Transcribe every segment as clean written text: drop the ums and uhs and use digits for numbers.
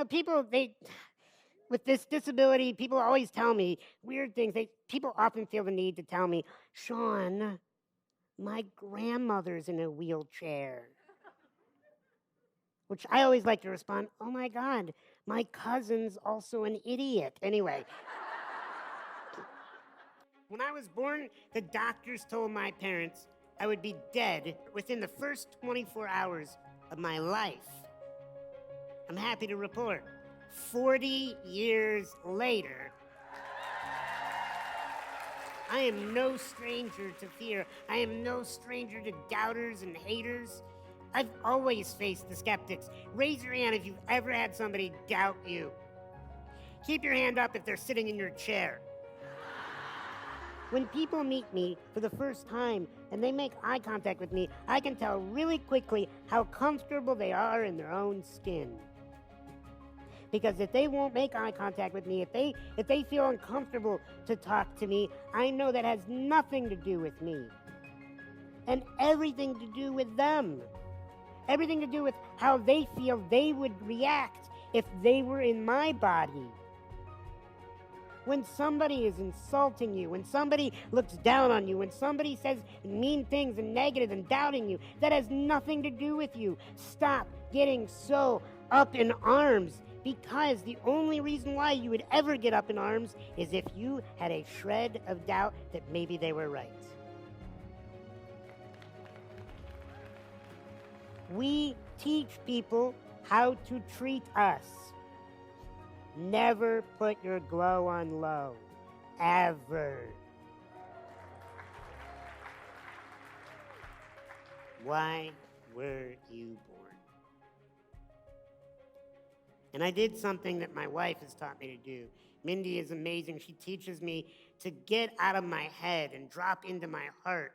People, with this disability, people always tell me weird things. People often feel the need to tell me, Sean, my grandmother's in a wheelchair. Which I always like to respond, oh my God, my cousin's also an idiot. Anyway, when I was born, the doctors told my parents I would be dead within the first 24 hours of my life. I'm happy to report, 40 years later, I am no stranger to fear. I am no stranger to doubters and haters. I've always faced the skeptics. Raise your hand if you've ever had somebody doubt you. Keep your hand up if they're sitting in your chair. When people meet me for the first time and they make eye contact with me, I can tell really quickly how comfortable they are in their own skin. Because if they won't make eye contact with me, if they feel uncomfortable to talk to me, I know that has nothing to do with me. And everything to do with them. Everything to do with how they feel they would react if they were in my body. When somebody is insulting you, when somebody looks down on you, when somebody says mean things and negative and doubting you, that has nothing to do with you. Stop getting so up in arms, because the only reason why you would ever get up in arms is if you had a shred of doubt that maybe they were right. We teach people how to treat us. Never put your glow on low. Ever. Why were you born? And I did something that my wife has taught me to do. Mindy is amazing. She teaches me to get out of my head and drop into my heart.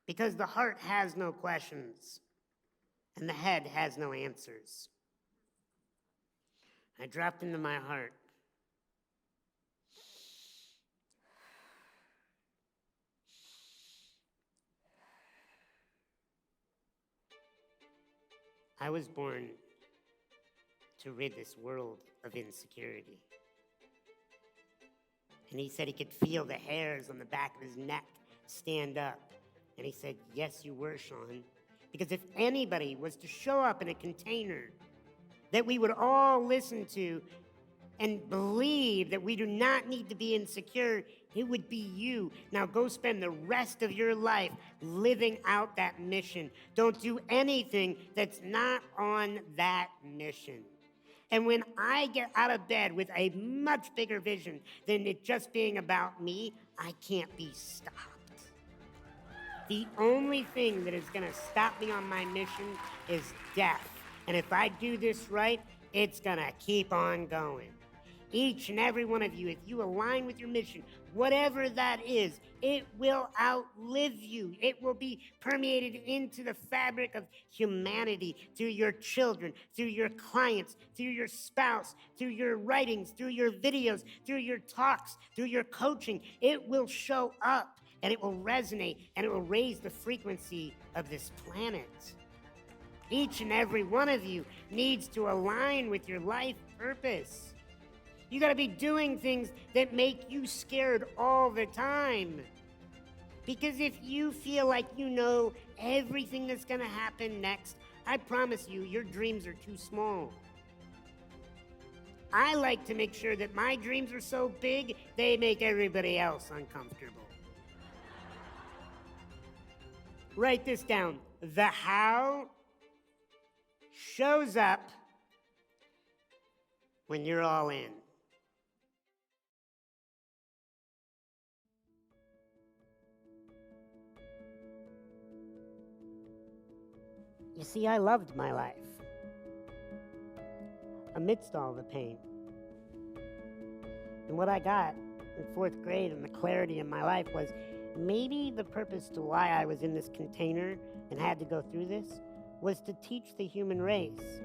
Because the heart has no questions, and the head has no answers. I dropped into my heart. I was born to rid this world of insecurity. And he said he could feel the hairs on the back of his neck stand up. And he said, yes, you were, Sean. Because if anybody was to show up in a container that we would all listen to and believe that we do not need to be insecure, it would be you. Now go spend the rest of your life living out that mission. Don't do anything that's not on that mission. And when I get out of bed with a much bigger vision than it just being about me, I can't be stopped. The only thing that is going to stop me on my mission is death. And if I do this right, it's going to keep on going. Each and every one of you, if you align with your mission, whatever that is, it will outlive you. It will be permeated into the fabric of humanity through your children, through your clients, through your spouse, through your writings, through your videos, through your talks, through your coaching. It will show up and it will resonate and it will raise the frequency of this planet. Each and every one of you needs to align with your life purpose. You got to be doing things that make you scared all the time. Because if you feel like you know everything that's going to happen next, I promise you, your dreams are too small. I like to make sure that my dreams are so big, they make everybody else uncomfortable. Write this down. The how shows up when you're all in. You see, I loved my life. Amidst all the pain. And what I got in fourth grade and the clarity in my life was maybe the purpose to why I was in this container and had to go through this was to teach the human race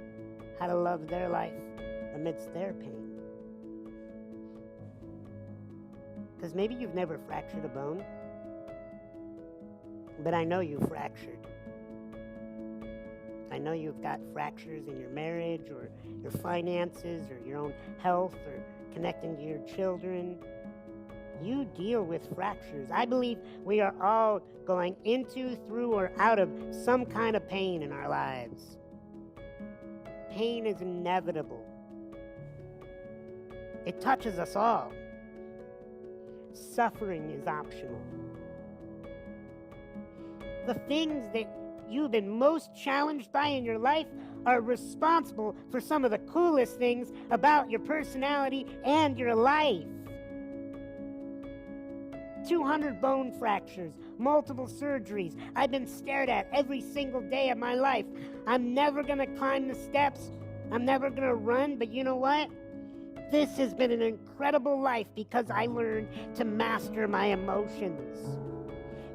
how to love their life amidst their pain. Because maybe you've never fractured a bone, but I know you fractured. I know you've got fractures in your marriage or your finances or your own health or connecting to your children. You deal with fractures. I believe we are all going into, through, or out of some kind of pain in our lives. Pain is inevitable. It touches us all. Suffering is optional. The things that you've been most challenged by in your life are responsible for some of the coolest things about your personality and your life. 200 bone fractures, multiple surgeries. I've been stared at every single day of my life. I'm never going to climb the steps. I'm never going to run, but you know what? This has been an incredible life because I learned to master my emotions.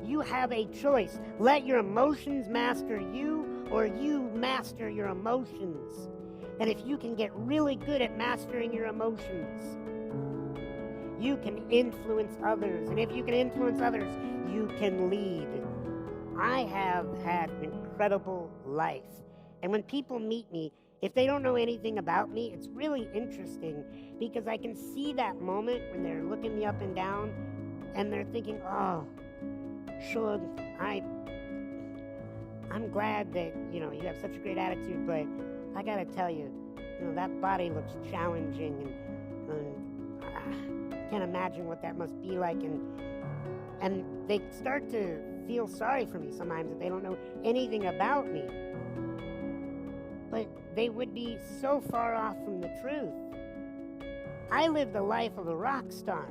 You have a choice. Let your emotions master you, or you master your emotions. And if you can get really good at mastering your emotions, you can influence others. And if you can influence others, you can lead. I have had an incredible life. And when people meet me, if they don't know anything about me, it's really interesting because I can see that moment when they're looking me up and down and they're thinking, oh, Sean, I'm glad that, you have such a great attitude, but I gotta tell you, that body looks challenging and I can't imagine what that must be like. And they start to feel sorry for me sometimes that they don't know anything about me. But they would be so far off from the truth. I live the life of a rock star.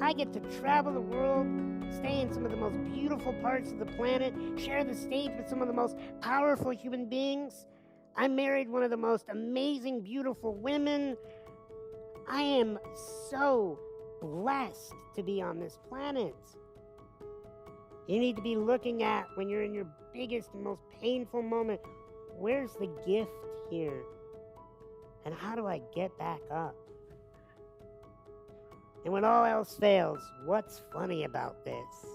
I get to travel the world, stay in some of the most beautiful parts of the planet, share the stage with some of the most powerful human beings. I married one of the most amazing, beautiful women. I am so blessed to be on this planet. You need to be looking at, when you're in your biggest and most painful moment, where's the gift here? And how do I get back up? And when all else fails, what's funny about this?